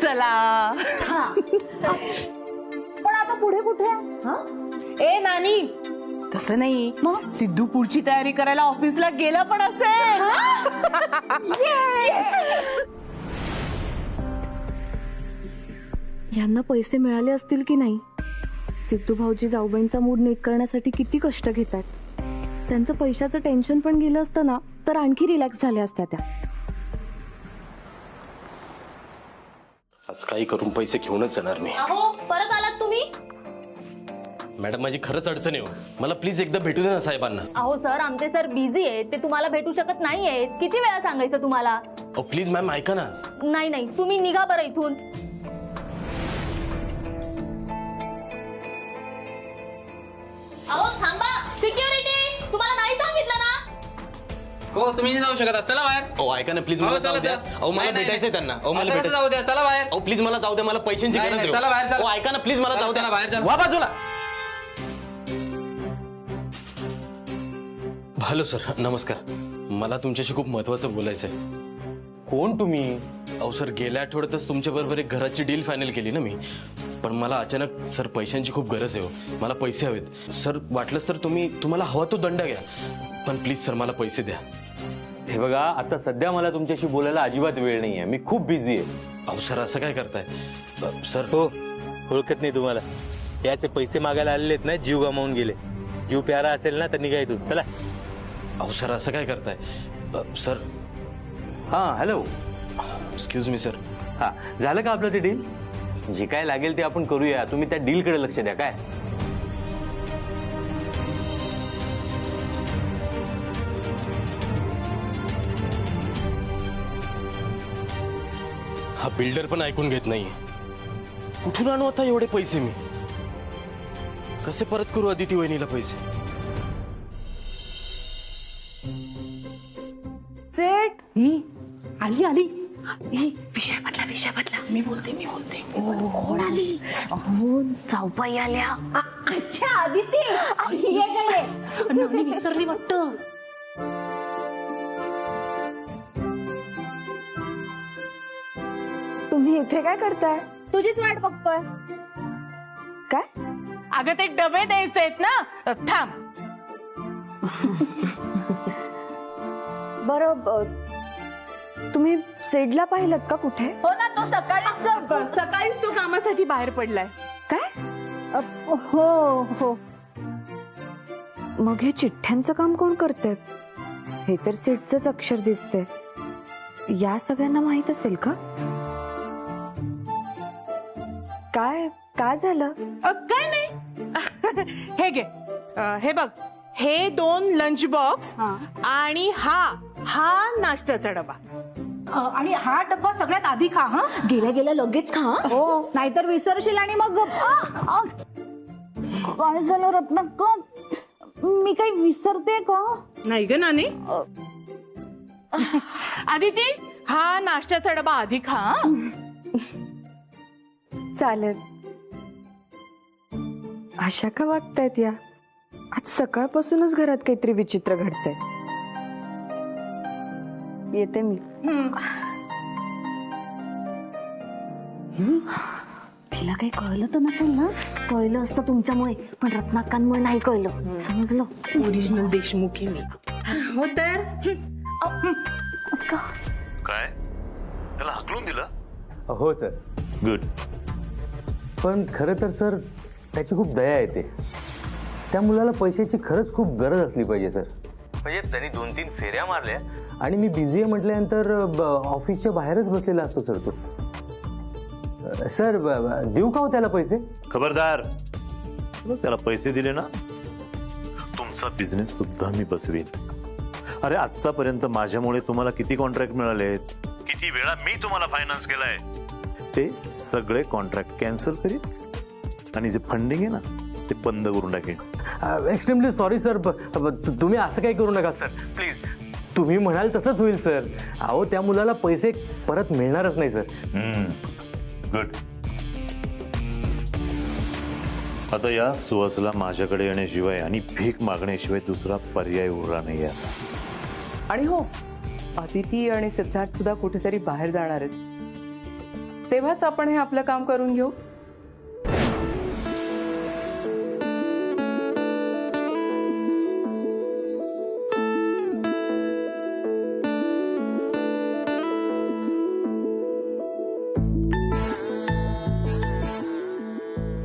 चला. पण आता पुढे कुठे? ए नानी, तसं नाही, सिद्धू पुढची तयारी करायला ऑफिसला गेला पण असेल. यांना पैसे मिळाले असतील की नाही? सिद्धू भाऊजी जाऊबाईंचा मूड नीट करण्यासाठी किती कष्ट घेतात. त्यांचं पैशाचं टेन्शन पण गेलं असतं ना तर आणखी रिलॅक्स झाल्या असत्या त्या. आज काही करून पैसे घेऊनच जाणार मी. अहो, परत आलात तुम्ही? मॅडम, माझी खरंच अडचण आहे हो. मला प्लीज एकदा भेटू दे ना साहेबांना. अहो सर, आमचे सर बिझी आहेत, ते तुम्हाला भेटू शकत नाहीयेत. किती वेळा सांगायचं तुम्हाला? अहो प्लीज मॅम, ऐका ना. नाही नाही, तुम्ही निघा बरं इथून. अहो थांबा, सिक्युरिटी, तुम्हाला नाही सांगितलं ना? हो, तुम्ही नाही जाऊ शकत. चला बाहेर. अहो ऐका ना प्लीज, मला जाऊ द्या. अहो मला भेटायचंय त्यांना. अहो मला भेटायचं. जाऊ द्या, चला बाहेर. अहो प्लीज मला जाऊ द्या, मला पैशांची नाही, गरज नाही, आहे. चला बाहेर, चला. अहो ऐका ना प्लीज, मला जाऊ द्या. चला बाहेर, चला. वा बाजूला. हॅलो सर, नमस्कार. मला तुमच्याशी खूप महत्वाचं बोलायचं आहे. कोण तुम्ही? अहो सर, गेल्या आठवड्यातच तुमच्या बरोबर एक घराची डील फायनल केली ना मी. पण मला अचानक सर पैशांची खूप गरज आहे हो. मला पैसे हवेत सर. वाटलंच तर तुम्हाला हवा तो दंड घ्या, पण प्लीज सर मला पैसे द्या. हे बघा, आता सध्या मला तुमच्याशी बोलायला अजिबात वेळ नाहीये. मी खूप बिझी आहे. अहो सर, असं काय करताय सर? हो, ओळखत नाही तुम्हाला? याचे पैसे मागायला आलेत ना, जीव गमावून गेले. जीव प्यारा असेल ना तर निघा इथून, चला. अहो सर, असं काय करताय सर? हा, हॅलो. Excuse me sir. हा, झालं का आपलं ते डील? जे काय लागेल ते आपण करूया. तुम्ही त्या डीलकडे लक्ष द्या. काय हा बिल्डर पण ऐकून घेत नाहीये. कुठून आणू आता एवढे पैसे मी? कसे परत करू अदिती वहिनीला पैसे? सेठ आली आली. विषय बदला. मी बोलते. कोण आली? अहो, जाऊबाई आल्या. अच्छा, आदिती ये गडे. नानी विसरली वाटतं. तुम्ही इथे काय करताय? तुझीच वाट बघतोय. काय? अगं ते डबे द्यायचे आहेत ना. थांब. बरं, तुम्ही सेडला पाहिलं का कुठे? हो ना, तो सकाळीच तो कामासाठी बाहेर पडलाय. काय? हो. मग हे चिठ्ठ्यांचं काम कोण करतंय? हे तर सेटचंच अक्षर दिसते. या सगळ्यांना माहित असेल का? काय झालं? काय नाही. हे घे. हे बघ, हे 2 लंच बॉक्स आणि हा नाश्त्याचा डबा. आणि हा डब्बा सगळ्यात आधी खा. हा, गेल्या लगेच खा. हो, नाहीतर विसरशील. आणि मग काय झालं रत्नाक्का? मी काही विसरते का? नाही ग नानी. आदिती, हा नाश्त्याचा डबा आधी खा. चालेल. अशा का वागतायत या? आज सकाळपासूनच घरात काहीतरी विचित्र घडतंय. येते मी. तिला काही कळलं तर नसेल ना? कळलं असतं तुमच्यामुळे, पण रत्नाकांमुळे नाही कळलं. समजलं? ओरिजिनल देशमुखी मी. हो तर. काय त्याला हकलून दिलं? हो सर. गुड. पण खरं तर सर, त्याची खूप दया येते. त्या मुलाला पैशाची खरंच खूप गरज असली पाहिजे सर. म्हणजे त्यांनी 2-3 फेऱ्या मारल्या आणि मी बिझी आहे म्हटल्यानंतर ऑफिसच्या बाहेरच बसलेला असतो सर तो. सर, देऊ का हो त्याला पैसे? खबरदार, त्याला पैसे दिले ना, तुमचा बिझनेस सुद्धा मी बसवीन. अरे आतापर्यंत माझ्यामुळे तुम्हाला किती कॉन्ट्रॅक्ट मिळालेत, किती वेळा मी तुम्हाला फायनान्स केलाय. ते सगळे कॉन्ट्रॅक्ट कॅन्सल करीन आणि जे फंडिंग आहे ना ते बंद करून टाकेन. Extremely sorry sir. तुम्ही असं काही करू नका सर, प्लीज. तुम्ही म्हणाल तसंच होईल सर. अहो, त्या मुलाला पैसे परत मिळणारच नाही सर. गुड. आता या सुहासला माझ्याकडे येण्याशिवाय आणि भीक मागण्याशिवाय दुसरा पर्याय उरला नाही आहे. आणि हो, अदिती आणि सिद्धार्थ सुद्धा कुठेतरी बाहेर जाणार आहेत. तेव्हाच आपण हे आपलं काम करून घेऊ.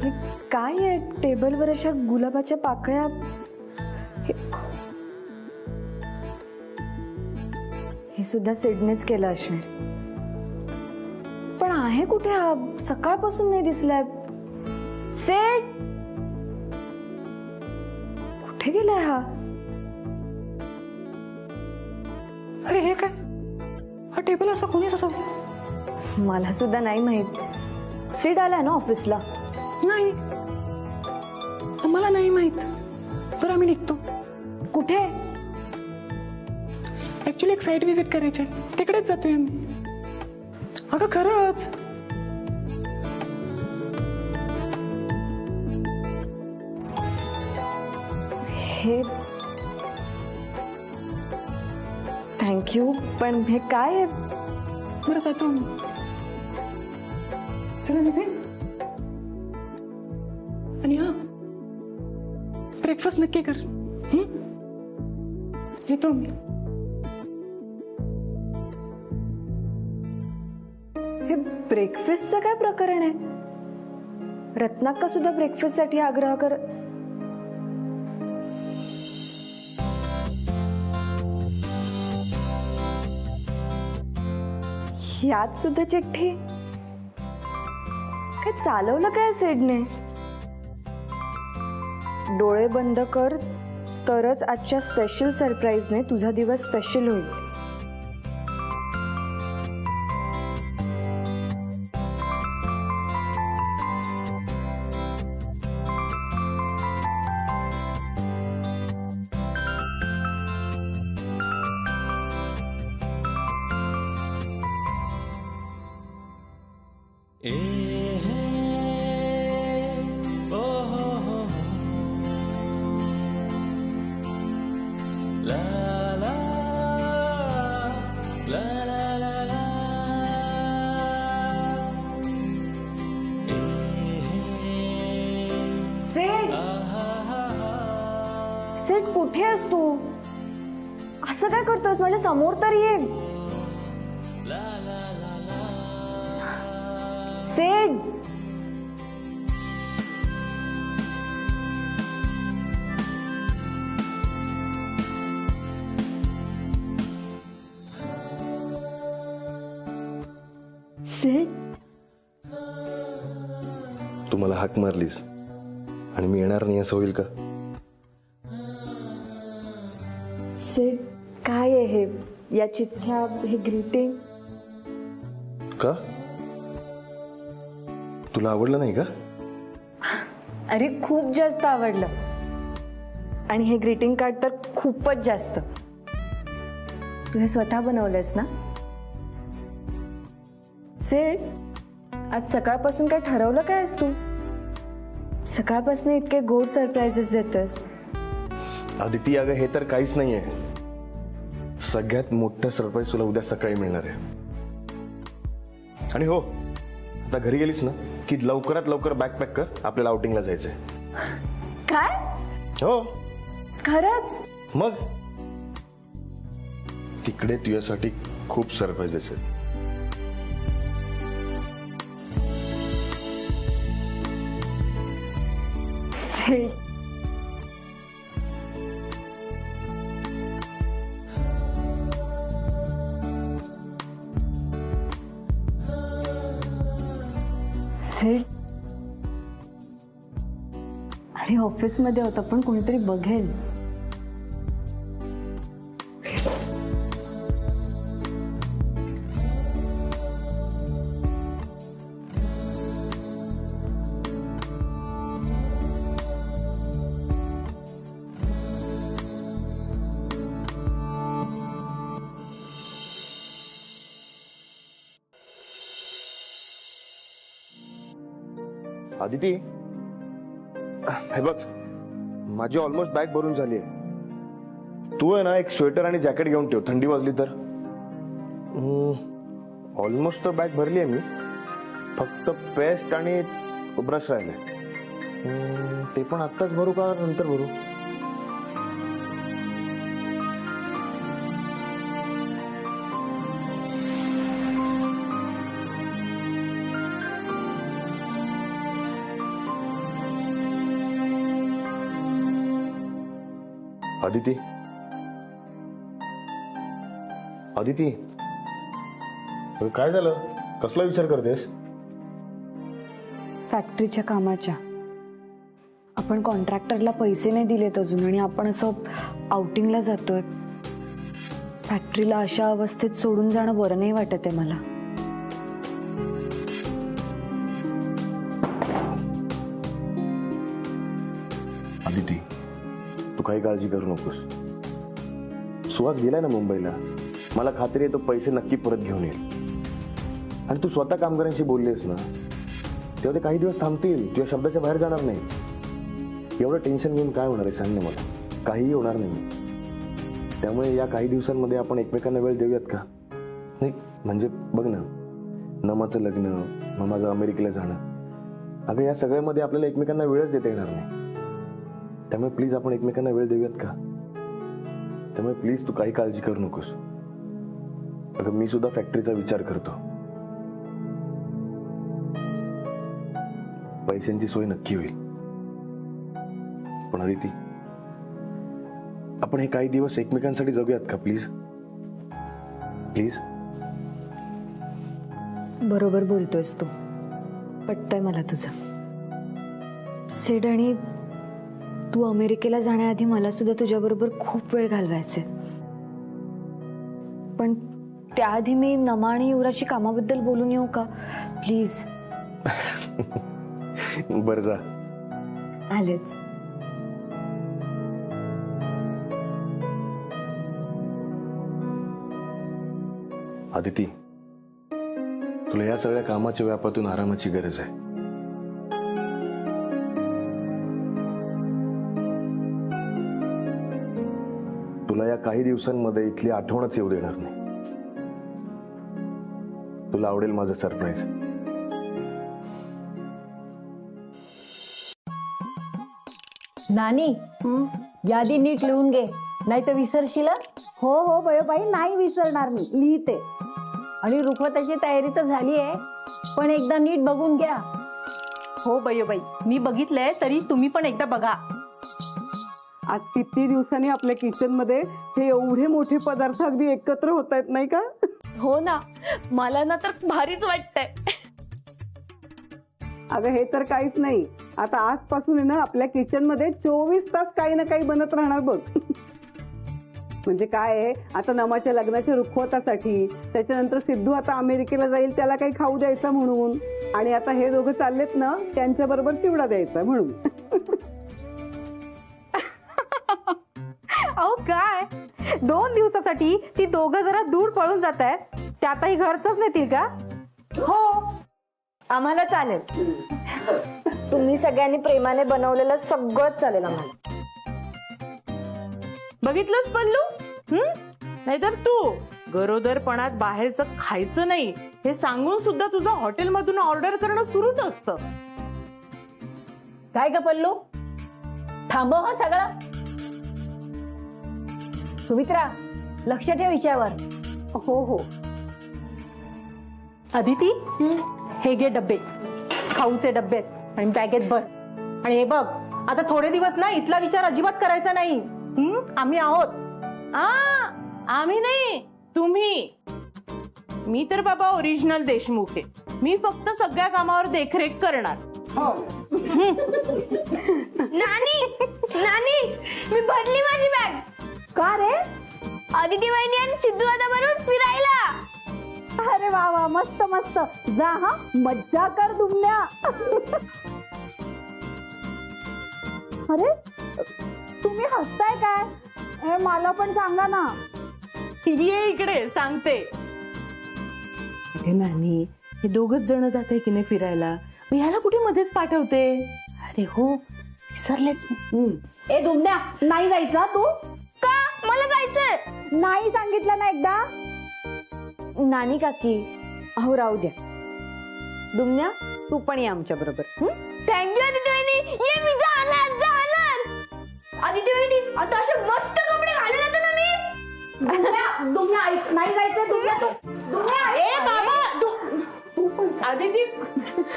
हे काय आहे टेबलवर अशा गुलाबाच्या पाकळ्या? हे सुद्धा सिडनेच केलं असणार. पण आहे कुठे हा? सकाळपासून नाही दिसलाय. सेड कुठे गेलाय हा? अरे हे काय? हा टेबल असा कोणीच असा? मला सुद्धा नाही माहित. सीड आलाय ना ऑफिसला? नाही, मला नाही माहित. बरं आम्ही निघतो. कुठे? ऍक्च्युली एक साईट व्हिजिट करायची आहे, तिकडेच जातोय आम्ही. अगं खरंच. हे थँक्यू, पण हे काय आहे? बरं जातो आम्ही. चला निघे. आणि हा ब्रेकफास्ट नक्की कर. येतो आम्ही. हे ब्रेकफास्टचं काय प्रकरण आहे? रत्नाक्का सुद्धा ब्रेकफास्ट साठी आग्रह कर. यात सुद्धा चिठ्ठी. काय चालवलं काय सेडने? डोळे बंद कर तरच आजच्या स्पेशल सरप्राईजने तुझा दिवस स्पेशल होईल. सेट कुठे आहेस तू? असं काय करतोस? माझ्या समोर तर ये. सेट सेट तू मला हाक मारलीस आणि मी येणार नाही असं होईल का? सेट काय आहे हे? या चिठ्ठ्या, हे ग्रीटिंग? का तुला आवडलं नाही का? अरे खूप जास्त आवडलं. आणि हे ग्रीटिंग कार्ड तर खूपच जास्त. तू हे स्वतः बनवलंस ना? सेट आज सकाळपासून काय ठरवलं काय आहेस तू? सकाळपासून इतके गोड सरप्राइजेस देतोस. आदिती अगं हे तर काहीच नाहीये. सगळ्यात मोठं सरप्राईज तुला उद्या सकाळी मिळणार आहे. आणि हो, आता घरी गेलीस ना की लवकरात लवकर बॅग पॅक कर, आपल्याला आउटिंगला जायचंय. काय? हो खरंच? मग तिकडे तुझ्यासाठी खूप सरप्राईजेस आहेत. अरे ऑफिस मध्ये होता पण कोणीतरी बघेल. आदिती हे बघ, माझी ऑलमोस्ट बॅग भरून झाली आहे. तू आहे ना एक स्वेटर आणि जॅकेट घेऊन ठेव, थंडी वाजली तर. ऑलमोस्ट तर बॅग भरली आहे मी. फक्त पेस्ट आणि ब्रश राहिले. ते पण आत्ताच भरू का नंतर भरू? अदिती, अदिती, काय झालं? कसला विचार करतेस? फॅक्टरीच्या कामाच्या. आपण कॉन्ट्रॅक्टरला पैसे नाही दिलेत अजून आणि आपण असं आउटिंगला जातोय. फॅक्टरीला अशा अवस्थेत सोडून जाणं बरं नाही वाटत आहे मला. अदिती, तू काही काळजी करू नकोस. सुहास गेलाय ना मुंबईला. मला खात्री आहे तो पैसे नक्की परत घेऊन येईल. आणि तू स्वतः कामगारांशी बोललीस ना, तेव्हा ते काही दिवस थांबतील, तुझ्या शब्दाच्या बाहेर जाणार नाही. एवढं टेन्शन घेऊन काय होणार आहे सांग ना मला? काहीही होणार नाही. त्यामुळे या काही दिवसांमध्ये आपण एकमेकांना वेळ देऊयात का? नाही म्हणजे बघ ना, नमाचं लग्न, मग माझं अमेरिकेला जाणं, अगं या सगळ्यामध्ये आपल्याला एकमेकांना वेळच देता येणार नाही. त्यामुळे प्लीज आपण एकमेकांना वेळ देऊयात का? त्यामुळे प्लीज तू काही काळजी करू नकोस. अगं मी सुद्धा फॅक्टरीचा विचार करतो. पैशांची सोय नक्की होईल. पण अदिती, आपण हे काही दिवस एकमेकांसाठी जगूयात का प्लीज? प्लीज. बरोबर बोलतोयस तू. पटतंय मला तुझं. सेड, आणि तू अमेरिकेला जाण्याआधी मला सुद्धा तुझ्याबरोबर खूप वेळ घालवायचे. पण त्याआधी मी नमा आणि युवराची कामाबद्दल बोलून येऊ का प्लीज? बरं जा. आलेच. अदिती, तुला या सगळ्या कामाच्या व्यापातून आरामाची गरज आहे. तुला या काही दिवसांमध्ये इथली आठवणच येऊ देणार नाही. तुला आवडेल माझं सरप्राईज. नानी, यादी नीट लिहून घे, नाही तर विसरशील. हो हो बयोबाई, नाही विसरणार मी, लिहिते. आणि रुखवताची तयारी तर झाली आहे, पण एकदा नीट बघून घ्या. हो बयोबाई, मी बघितलंय, तरी तुम्ही पण एकदा बघा. आज किती दिवसांनी आपल्या किचन मध्ये हे एवढे मोठे पदार्थ अगदी एकत्र होत आहेत नाही का? हो ना, मला ना तर भारीच वाटतंय. अगं हे तर काहीच नाही. आता आजपासून आहे ना आपल्या किचन मध्ये 24 तास काही ना काही बनत राहणार बघ. म्हणजे काय आहे, आता नमाच्या लग्नाच्या रुखवतासाठी, त्याच्यानंतर सिद्धू आता अमेरिकेला जाईल, त्याला काही खाऊ द्यायचा म्हणून, आणि आता हे दोघं चाललेत ना, त्यांच्या बरोबर चिवडा द्यायचा म्हणून. अहो काय, 2 दिवसासाठी ती दोघं जरा दूर पळून जात आहेत, त्यातही घरचंच नेतील का? हो, आम्हाला चालेल. तुम्ही सगळ्यांनी प्रेमाने बनवलेलं सगळंच चालेल आम्हाला. बघितलंस पल्लू? नाहीतर तू गरोदरपणात बाहेरचं खायचं नाही हे सांगून सुद्धा तुझं हॉटेलमधून ऑर्डर करणं सुरूच असतं. काय ग पल्लू, थांबव हा सगळं. सुमित्रा, लक्ष ठेव विषयावर. हो हो. अदिती, हे घे डब्बे, खाऊचे डब्बे आणि बॅगेत भर. आणि हे बघ, आता थोडे दिवस ना इथला विचार अजिबात करायचा नाही. आम्ही आहोत. आम्ही नाही, तुम्ही. मी तर बाबा ओरिजिनल देशमुख आहे. मी फक्त सगळ्या कामावर देखरेख करणार. नानी, नानी, मी भरली माझी बॅग. का रे? अदिती वहिनी आणि सिद्धू दादा बरोबर फिरायला. अरे वा वा, मस्त मस्त. जा हा, मज्जा कर दुमण्या. अरे तुम्ही हसताय काय? हे मला पण सांगा ना. ये इकडे, सांगते. नानी, हे दोघच जण जात आहे की नाही फिरायला, मी ह्याला कुठे मध्येच पाठवते? अरे हो, विसरलेच. ए दुमण्या, नाही जायचं तू? का? मला जायचंय. नाही सांगितलं ना एकदा? नानी काकी, अहो राहू द्या. नानी, नानी, मी भरली माझी बॅग. का रे? अदिती वहिनी आणि सिद्धू दादा बरोबर फिरायला. अदिती वहिनी आणि सिद्धू दादा बरोबर फिरायला. नानी काकी, दुमण्या तू पण ये आमच्या बरोबर. थँक्यू आदिती वहिनी. ये मी जाणार जाणार. आदिती वहिनी आता असे मस्त कपडे घालून येतो ना मी. दुमण्या ऐक, नाही जायचं दुमण्या. ए बाबा आदिती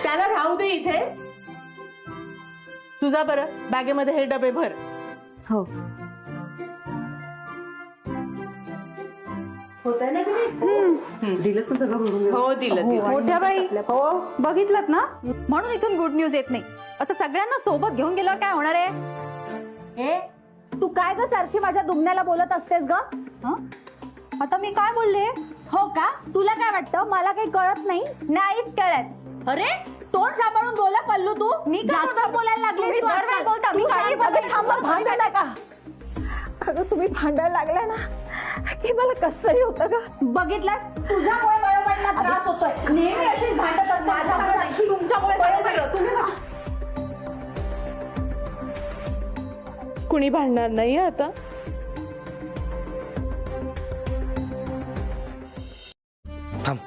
त्याला राहू दे इथे. तुझा बरं बॅगेमध्ये हे डबे भर. हो दिलंस ना सगळं भरून? हो दिलं दिलं. मोठ्या बाई बघितलं ना, म्हणून इथून गुड न्यूज येत नाही. असं सगळ्यांना सोबत घेऊन गेल्यावर काय होणार आहे? ए तू काय ग सारखी माझ्या दुमण्याला बोलत असतेस ग? आता मी काय बोलले? हो का, तुला काय वाटतं मला काही कळत नाही? नाहीच कळत. अरे तोंड सांभाळून बोला पल्लू. तू मी जास्त बोलायला लागले. अगं तुम्ही भांडायला लागला ना की मला कसंही होतं का. बघितलंस, तुझ्यामुळे वयोमानाला त्रास होतोय. नेहमी अशीच भांडत असते. तुमच्यामुळे तुम्ही कुणी भांडणार नाही आता. थांब,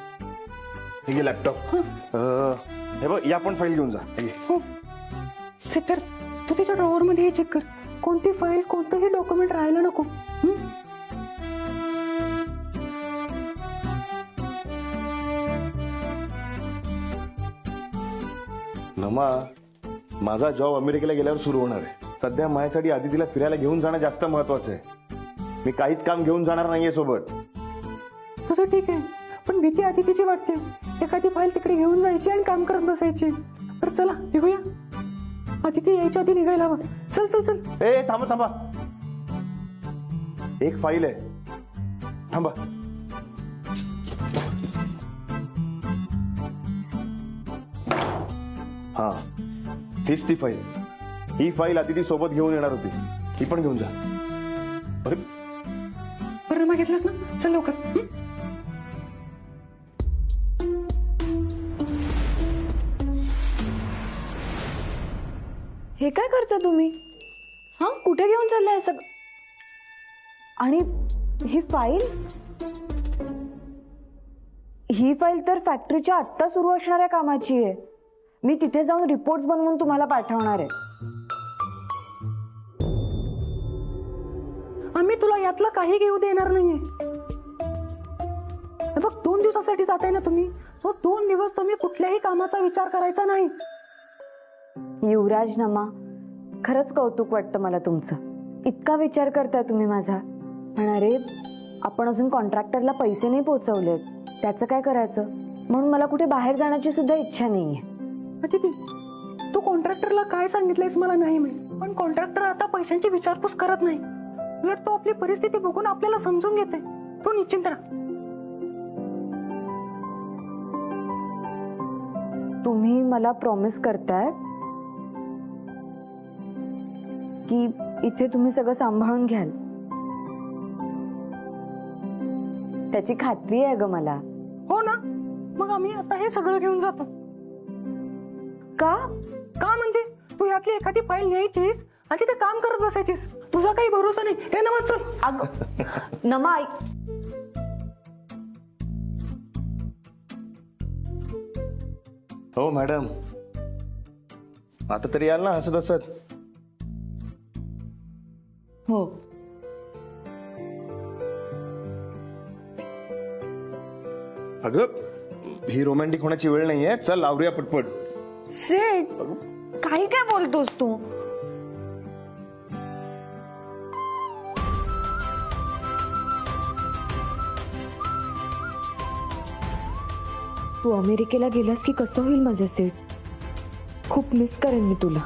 हे घे लॅपटॉप. हे बघ, या पण फाईल घेऊन जा. हे घे. तर तू तिच्या ड्रॉवर मध्ये हे चेक कर. कोणती फाईल कोणतंही डॉक्युमेंट राहायला नको. नमा, माझा जॉब अमेरिकेला गेल्यावर सुरू होणार आहे. सध्या माझ्यासाठी आदितीला फिरायला घेऊन जाणं जास्त महत्वाचं आहे. मी काहीच काम घेऊन जाणार नाहीये सोबत. तुझं ठीक आहे, पण भीती आदितीची वाटते. एखादी फाईल तिकडे घेऊन जायची आणि काम करत बसायची. तर चला निघूया. आदिती यायच्या आधी निघायला हवं. चल चल चल. ए थांबा थांबा, एक फाईल आहे. थांबा. हा, हीच ती फाईल. ही फाईल आदिती सोबत घेऊन येणार होती. ही पण घेऊन जा. अरे बरं मागितलंस ना, चल लवकर. हे काय करता तुम्ही? हा, कुठे घेऊन चाललंय सगळं? आणि ही फाईल तर फॅक्टरीच्या आत्ता सुरू असणाऱ्या कामाची आहे. मी तिथे जाऊन रिपोर्ट्स बनवून तुम्हाला पाठवणार आहे. आम्ही तुला यातलं काही घेऊ देणार नाहीये. बघ, 2 दिवसासाठी जाताय ना तुम्ही, तो 2 दिवस तुम्ही कुठल्याही कामाचा विचार करायचा नाही. युवराज नमा, खरंच कौतुक वाटतं मला तुमचं. इतका विचार करताय तुम्ही माझा. पण अरे, आपण अजून कॉन्ट्रॅक्टरला पैसे नाही पोहोचवलेत. त्याचं काय करायचं? म्हणून मला कुठे बाहेर जाण्याची सुद्धा इच्छा नाहीये. अदिती, तू कॉन्ट्रॅक्टरला काय सांगितलंयस मला नाही माहित, पण कॉन्ट्रॅक्टर आता पैशांची विचारपूस करत नाही. उलट तो आपली परिस्थिती बघून आपल्याला समजून घेते. तू निश्चिंत राहा. तुम्ही मला प्रॉमिस करताय की इथे तुम्ही सगळं सांभाळून घ्याल? त्याची खात्री आहे ग मला. हो ना, मग आम्ही आता हे सगळं घेऊन जातो. का? का म्हणजे तू यातली एखादी फाईल न्यायचीस आणि तिथे काम करत बसायचीस. तुझा काही भरोसा नाही. हे नमा, चल. अगं नमा, ऐक. हो मॅडम, आता तरी याल ना हसत हसत. हो. अगं, ही रोमॅन्टिक होण्याची वेळ नाहीये. चल आवरूया पटपट. सेठ, काही काय बोलतोस तू? तू अमेरिकेला गेलास की कसं होईल माझं सेठ? खूप मिस करेन मी तुला.